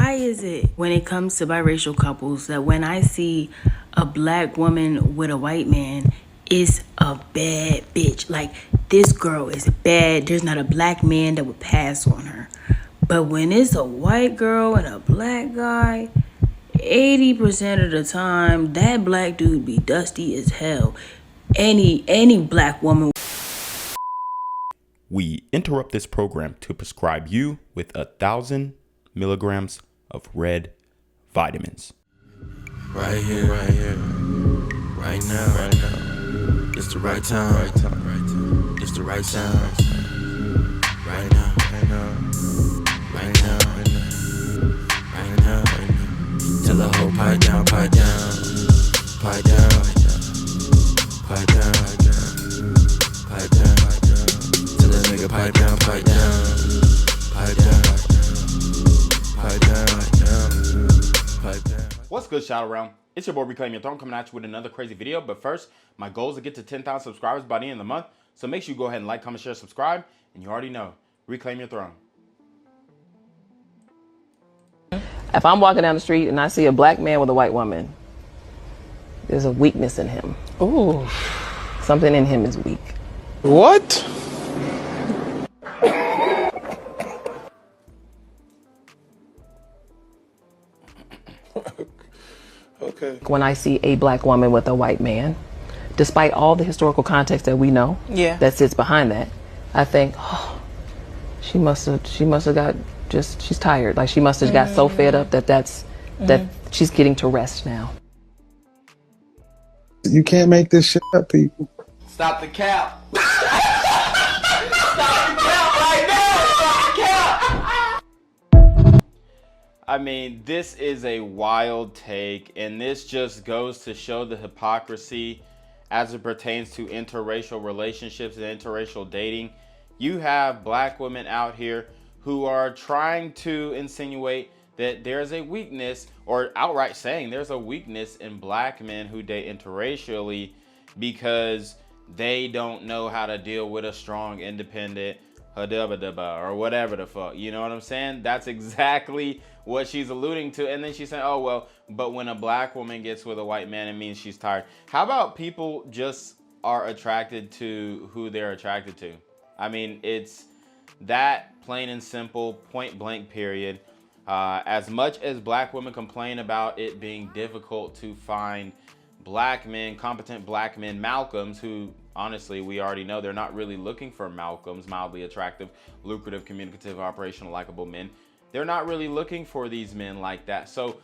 why is it when it comes to biracial couples that when I see a black woman with a white man, it's a bad bitch? Like, this girl is bad. There's not a black man that would pass on her. But when it's a white girl and a black guy, 80% of the time, that black dude be dusty as hell. Any black woman. We interrupt this program to prescribe you with 1,000 milligrams of red vitamins. Right here, right now. It's the right time, It's the right sound. Right now. Tell the whole pipe down. Tell the nigga pipe down. What's good, shout around? It's your boy Reclaim Your Throne coming at you with another crazy video. But first, my goal is to get to 10,000 subscribers by the end of the month. So make sure you go ahead and like, comment, share, subscribe. And you already know, reclaim your throne. If I'm walking down the street and I see a black man with a white woman, there's a weakness in him. Ooh. Something in him is weak. What? Okay. When I see a black woman with a white man, despite all the historical context that we know that sits behind that, I think, oh, she must have got she's tired. Like, she must have got so fed up that she's getting to rest now. You can't make this shit up, people. Stop the cap. Stop the cap right now. Stop the cap. I mean, this is a wild take, and this just goes to show the hypocrisy as it pertains to interracial relationships and interracial dating. You have black women out here who are trying to insinuate that there's a weakness, or outright saying there's a weakness in black men who date interracially because they don't know how to deal with a strong, independent or whatever the fuck. You know what I'm saying? That's exactly what she's alluding to. And then she's saying, oh, well, but when a black woman gets with a white man, it means she's tired. How about people just are attracted to who they're attracted to? I mean, it's that plain and simple, point blank, period. As much as black women complain about it being difficult to find black men, competent black men, Malcolms, who honestly, we already know they're not really looking for Malcolms, mildly attractive, lucrative, communicative, operational, likable men. They're not really looking for these men like that. So,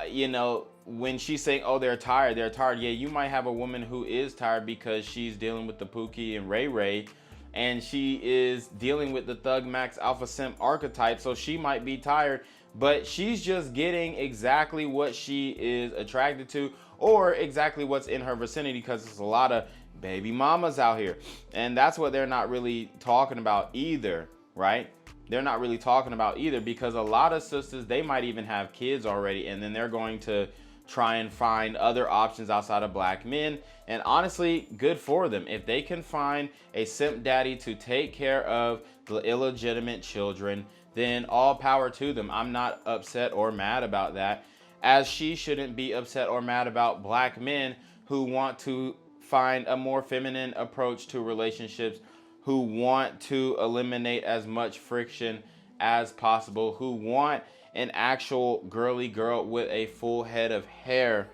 you know, when she's saying, oh, they're tired. Yeah, you might have a woman who is tired because she's dealing with the Pookie and Ray Ray, and she is dealing with the Thug Max Alpha Simp archetype, so she might be tired, but she's just getting exactly what she is attracted to, or exactly what's in her vicinity, because there's a lot of baby mamas out here, and that's what they're not really talking about either, right? They're not really talking about either, because a lot of sisters, they might even have kids already, and then they're going to try and find other options outside of black men. And honestly, good for them. If they can find a simp daddy to take care of the illegitimate children, then all power to them. I'm not upset or mad about that, as she shouldn't be upset or mad about black men who want to find a more feminine approach to relationships, who want to eliminate as much friction as possible, who want an actual girly girl with a full head of hair.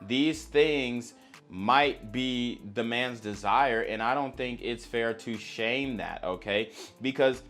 These things might be the man's desire, and I don't think it's fair to shame that, okay? Because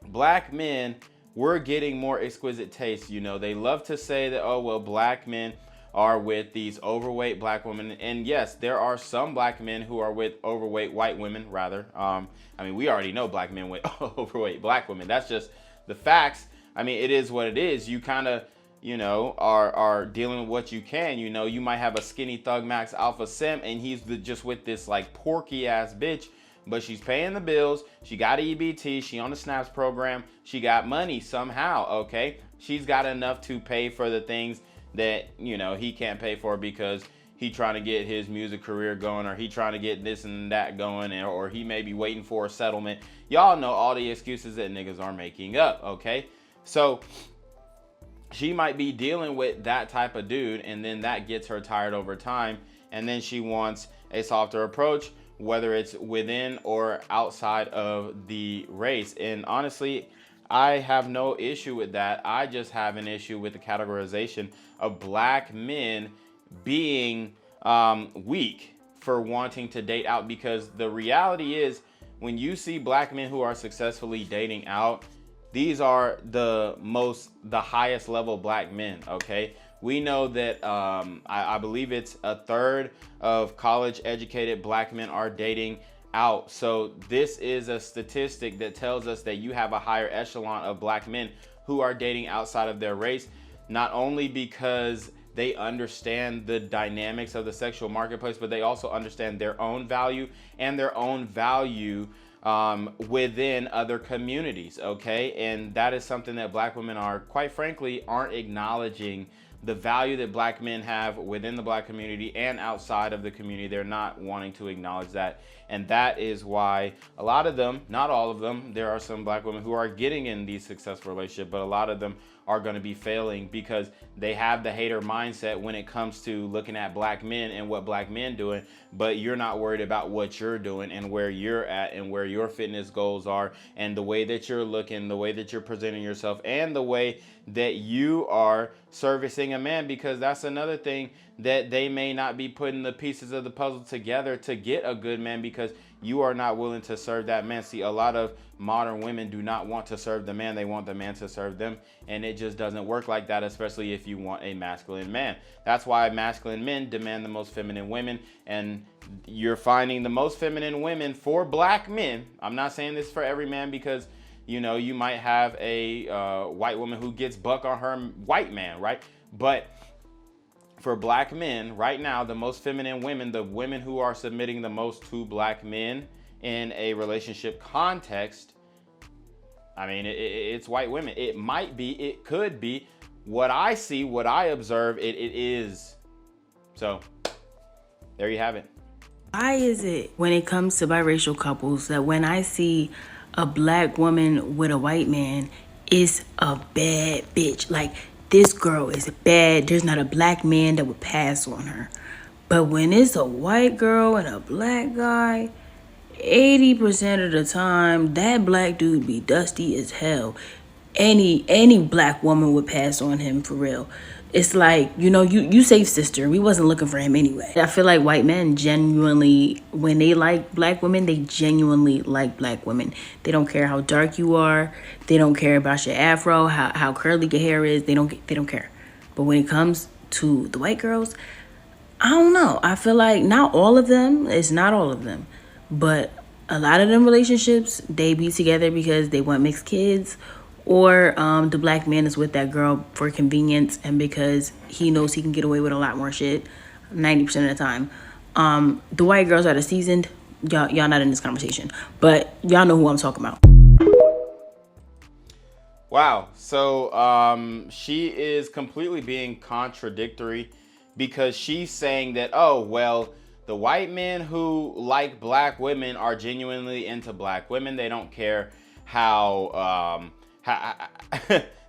black men, we're getting more exquisite tastes. You know, they love to say that, oh, well, black men are with these overweight black women. And yes, there are some black men who are with overweight white women, rather. I mean, we already know black men with overweight black women. That's just the facts. I mean, it is what it is. You kind of, you know, are dealing with what you can. You know, you might have a skinny Thug Max Alpha Simp, and he's just with this like porky ass bitch, but she's paying the bills. She got EBT. She on the Snaps program. She got money somehow, okay? She's got enough to pay for the things that, you know, he can't pay for because he trying to get his music career going, or he trying to get this and that going, or he may be waiting for a settlement. Y'all know all the excuses that niggas are making up, okay? So she might be dealing with that type of dude, and then that gets her tired over time, and then she wants a softer approach, whether it's within or outside of the race. And honestly, I have no issue with that. I just have an issue with the categorization of black men being weak for wanting to date out, because the reality is, when you see black men who are successfully dating out, these are the highest level black men. Okay, we know that I believe it's a third of college educated black men are dating out. So this is a statistic that tells us that you have a higher echelon of black men who are dating outside of their race, not only because they understand the dynamics of the sexual marketplace, but they also understand their own value and their own value within other communities. Okay, and that is something that black women are, quite frankly, aren't acknowledging the value that black men have within the black community and outside of the community. They're not wanting to acknowledge that. And that is why a lot of them, not all of them, there are some black women who are getting in these successful relationships, but a lot of them are going to be failing because they have the hater mindset when it comes to looking at black men and what black men doing, but you're not worried about what you're doing and where you're at and where your fitness goals are and the way that you're looking, the way that you're presenting yourself, and the way that you are servicing a man, because that's another thing that they may not be putting the pieces of the puzzle together to get a good man, because you are not willing to serve that man. See, a lot of modern women do not want to serve the man. They want the man to serve them. And it just doesn't work like that, especially if you want a masculine man. That's why masculine men demand the most feminine women. And you're finding the most feminine women for black men. I'm not saying this for every man, because you know, you might have a white woman who gets buck on her white man, right? But for black men right now, the most feminine women, the women who are submitting the most to black men in a relationship context, I mean, it's white women. It might be, it could be. What I see, what I observe, it is. So there you have it. Why is it when it comes to biracial couples that when I see a black woman with a white man, it's a bad bitch? Like, this girl is bad. There's not a black man that would pass on her. But when it's a white girl and a black guy, 80% of the time, that black dude be dusty as hell. Any black woman would pass on him, for real. It's like, you know, you saved Sister. We wasn't looking for him anyway. I feel like white men genuinely, when they like black women, they genuinely like black women. They don't care how dark you are. They don't care about your afro, how curly your hair is. They don't care. But when it comes to the white girls, I don't know. I feel like not all of them, it's not all of them, but a lot of them relationships, they be together because they want mixed kids, or the black man is with that girl for convenience and because he knows he can get away with a lot more shit 90% of the time. The white girls are the seasoned. Y'all not in this conversation, but y'all know who I'm talking about. Wow. So she is completely being contradictory, because she's saying that, oh, well, the white men who like black women are genuinely into black women. They don't care how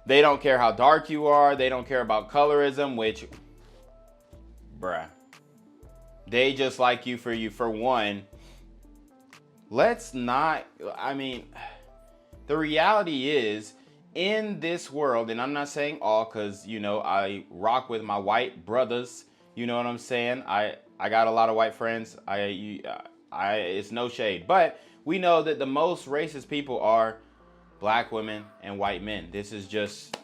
they don't care how dark you are. They don't care about colorism, which, bruh, they just like you for one. Let's not, I mean, the reality is, in this world, and I'm not saying all, because, you know, I rock with my white brothers, you know what I'm saying? I got a lot of white friends. It's no shade, but we know that the most racist people are black women and white men. This is just,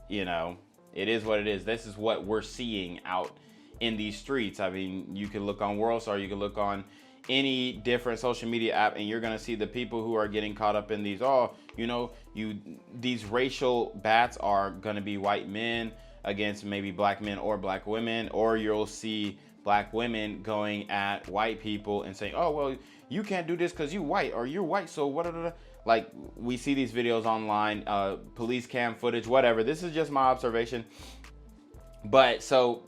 you know, it is what it is. This is what we're seeing out in these streets. I mean, you can look on WorldStar, you can look on any different social media app, and you're gonna see the people who are getting caught up in these, these racial bats are gonna be white men against maybe black men or black women, or you'll see black women going at white people and saying, oh, well, you can't do this because you white, or you're white, so what? Like, we see these videos online, police cam footage, whatever. This is just my observation. But so,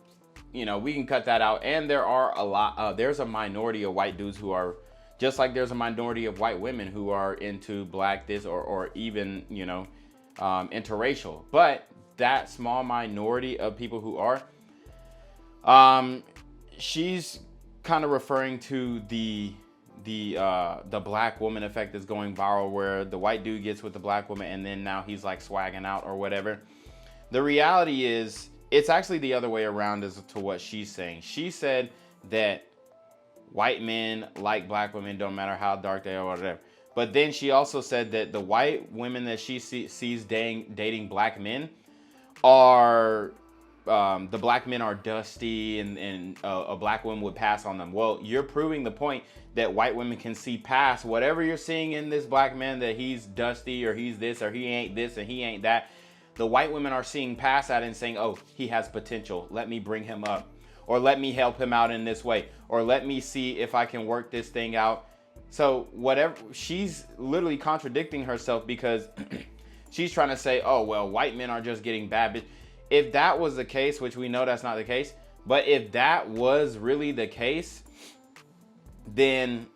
you know, we can cut that out. And there are there's a minority of white dudes who are, just like there's a minority of white women who are into black this or even, you know, interracial. But that small minority of people who are, she's kind of referring to the black woman effect that's going viral, where the white dude gets with the black woman and then now he's like swagging out or whatever. The reality is, it's actually the other way around as to what she's saying. She said that white men like black women, don't matter how dark they are or whatever. But then she also said that the white women that she sees dating black men are, the black men are dusty, and a black woman would pass on them. Well, you're proving the point that white women can see past whatever you're seeing in this black man, that he's dusty or he's this or he ain't this and he ain't that. The white women are seeing past that and saying, oh, he has potential. Let me bring him up, or let me help him out in this way, or let me see if I can work this thing out. So whatever, she's literally contradicting herself, because she's trying to say, oh, well, white men are just getting bad. If that was the case, which we know that's not the case, but if that was really the case, then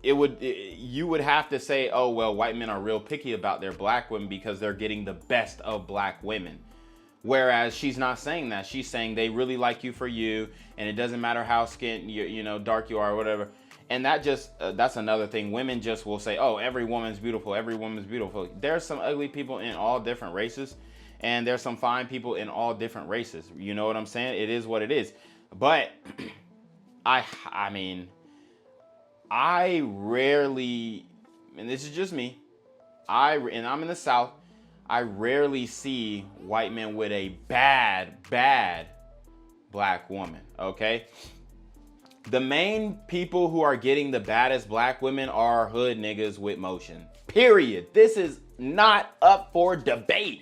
you would have to say, oh, well, white men are real picky about their black women because they're getting the best of black women. Whereas she's not saying that. She's saying they really like you for you, and it doesn't matter how dark you are or whatever. And that just, that's another thing. Women just will say, oh, every woman's beautiful. Every woman's beautiful. There's some ugly people in all different races, and there's some fine people in all different races. You know what I'm saying? It is what it is. But I mean, I rarely, and this is just me, and I'm in the South, I rarely see white men with a bad black woman, okay? The main people who are getting the baddest black women are hood niggas with motion. Period. This is not up for debate.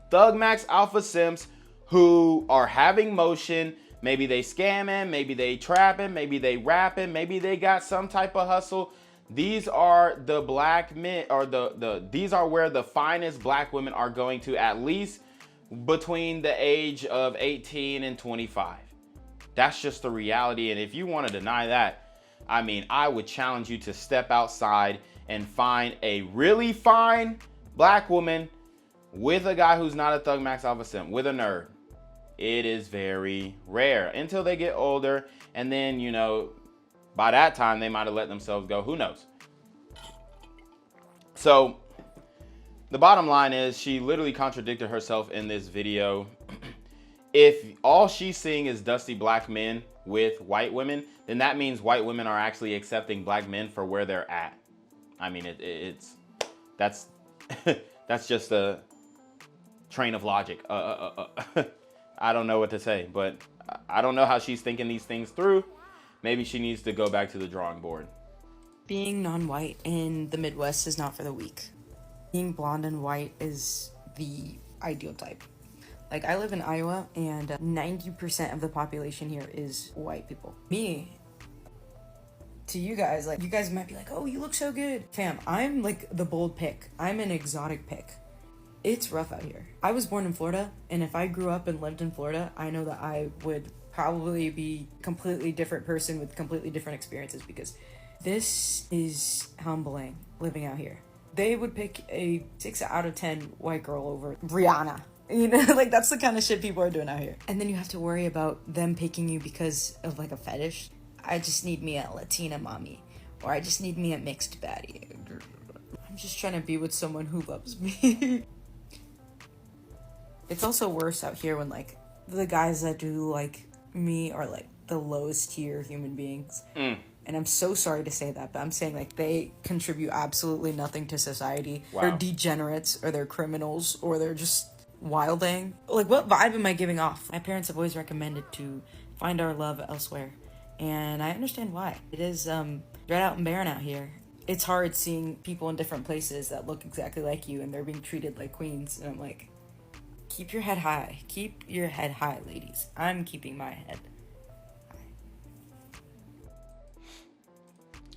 Thug Max Alpha Simps who are having motion, maybe they scamming, maybe they trapping, maybe they rapping, maybe they got some type of hustle. These are the black men, or these are where the finest black women are going to, at least between the age of 18 and 25. That's just the reality. And if you want to deny that, I mean, I would challenge you to step outside and find a really fine black woman with a guy who's not a Thug Max Alpha Simp, with a nerd. It is very rare until they get older. And then, you know, by that time, they might have let themselves go. Who knows? So the bottom line is, she literally contradicted herself in this video. If all she's seeing is dusty black men with white women, then that means white women are actually accepting black men for where they're at. I mean, that's just a train of logic. I don't know what to say, but I don't know how she's thinking these things through. Maybe she needs to go back to the drawing board. Being non-white in the Midwest is not for the weak. Being blonde and white is the ideal type. Like, I live in Iowa, and 90% of the population here is white people. Me, to you guys, like, you guys might be like, oh, you look so good. Fam, I'm like the bold pick. I'm an exotic pick. It's rough out here. I was born in Florida, and if I grew up and lived in Florida, I know that I would probably be a completely different person with completely different experiences, because this is humbling living out here. They would pick a 6 out of 10 white girl over Rihanna. You know, like, that's the kind of shit people are doing out here. And then you have to worry about them picking you because of, like, a fetish. I just need me a Latina mommy. Or I just need me a mixed baddie. I'm just trying to be with someone who loves me. It's also worse out here when, like, the guys that do like me are, like, the lowest tier human beings. And I'm so sorry to say that, but I'm saying, like, they contribute absolutely nothing to society. Wow. They're degenerates, or they're criminals, or they're just wilding. Like, what vibe am I giving off? My parents have always recommended to find our love elsewhere, and I understand why. It is dread out and barren out here. It's hard seeing people in different places that look exactly like you, and they're being treated like queens, and I'm like, keep your head high. Keep your head high, ladies. I'm keeping my head high.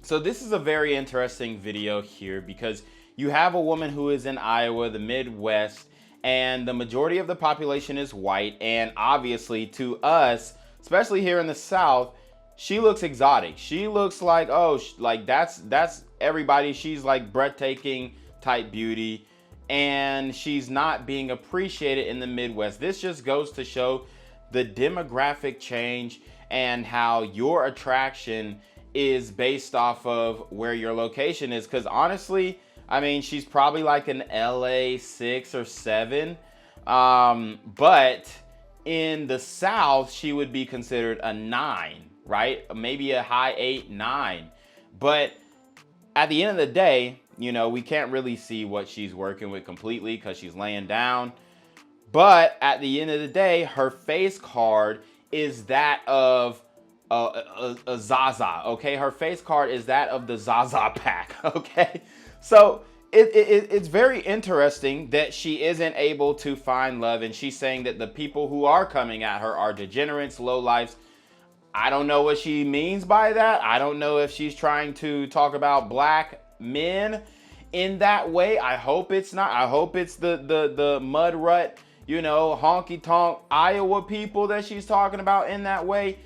So this is a very interesting video here, because you have a woman who is in Iowa, the Midwest, and the majority of the population is white. And obviously to us, especially here in the South, she looks exotic. She looks like, oh, like that's everybody. She's like breathtaking type beauty. and she's not being appreciated in the Midwest. This just goes to show the demographic change and how your attraction is based off of where your location is. Because honestly, I mean, she's probably like an LA 6 or 7. But in the South, she would be considered a 9, right? Maybe a high 8, 9. But at the end of the day, you know, we can't really see what she's working with completely because she's laying down. But at the end of the day, her face card is that of a Zaza, okay? Her face card is that of the Zaza pack, okay? So it's very interesting that she isn't able to find love, and she's saying that the people who are coming at her are degenerates, lowlifes. I don't know what she means by that. I don't know if she's trying to talk about black men in that way. I hope it's not. I hope it's the mud rut, you know, honky tonk Iowa people that she's talking about in that way.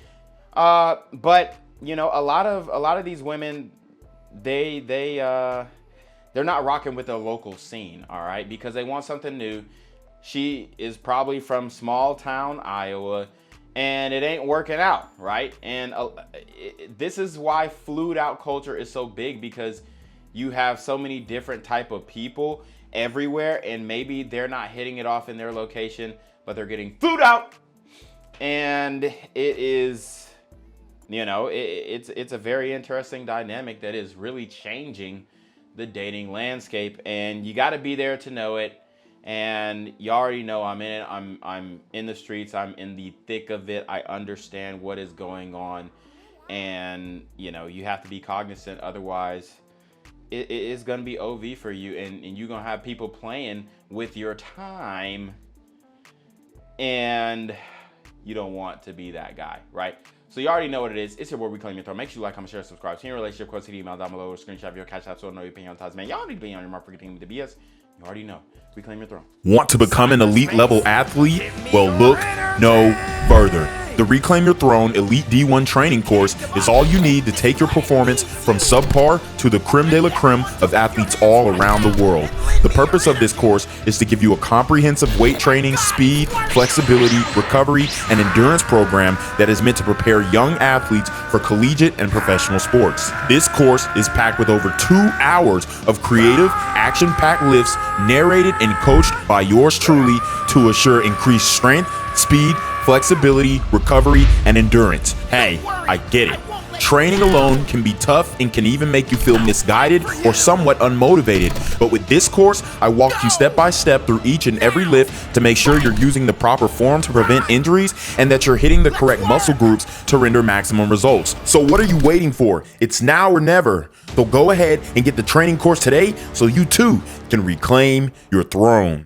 But you know, a lot of these women, they're not rocking with the local scene, all right, because they want something new. She is probably from small town Iowa, and it ain't working out, right? And this is why flued out culture is so big, because you have so many different type of people everywhere, and maybe they're not hitting it off in their location, but they're getting flued out. And it is, you know, it's a very interesting dynamic that is really changing the dating landscape, and you got to be there to know it. And you already know I'm in it. I'm in the streets. I'm in the thick of it. I understand what is going on, and you know, you have to be cognizant. Otherwise, it is going to be OV for you, and you're going to have people playing with your time, and you don't want to be that guy, right? So you already know what it is. It's your boy Reclaim Your Throne. Make sure you like, comment, share, subscribe. Send your relationship quotes to the email down below, or screenshot of your CashApp so I know your opinion on ties. Man, y'all need to be on your mark for getting the BS. You already know. Reclaim Your Throne. Want to become an elite level athlete? Well, look no further. The Reclaim Your Throne Elite D1 training course is all you need to take your performance from subpar to the creme de la creme of athletes all around the world. The purpose of this course is to give you a comprehensive weight training, speed, flexibility, recovery, and endurance program that is meant to prepare young athletes for collegiate and professional sports. This course is packed with over 2 hours of creative, action-packed lifts narrated and coached by yours truly to assure increased strength, speed, flexibility, recovery, and endurance. Hey, I get it. Training alone can be tough and can even make you feel misguided or somewhat unmotivated. But with this course, I walk you step by step through each and every lift to make sure you're using the proper form to prevent injuries and that you're hitting the correct muscle groups to render maximum results. So what are you waiting for? It's now or never. So go ahead and get the training course today so you too can reclaim your throne.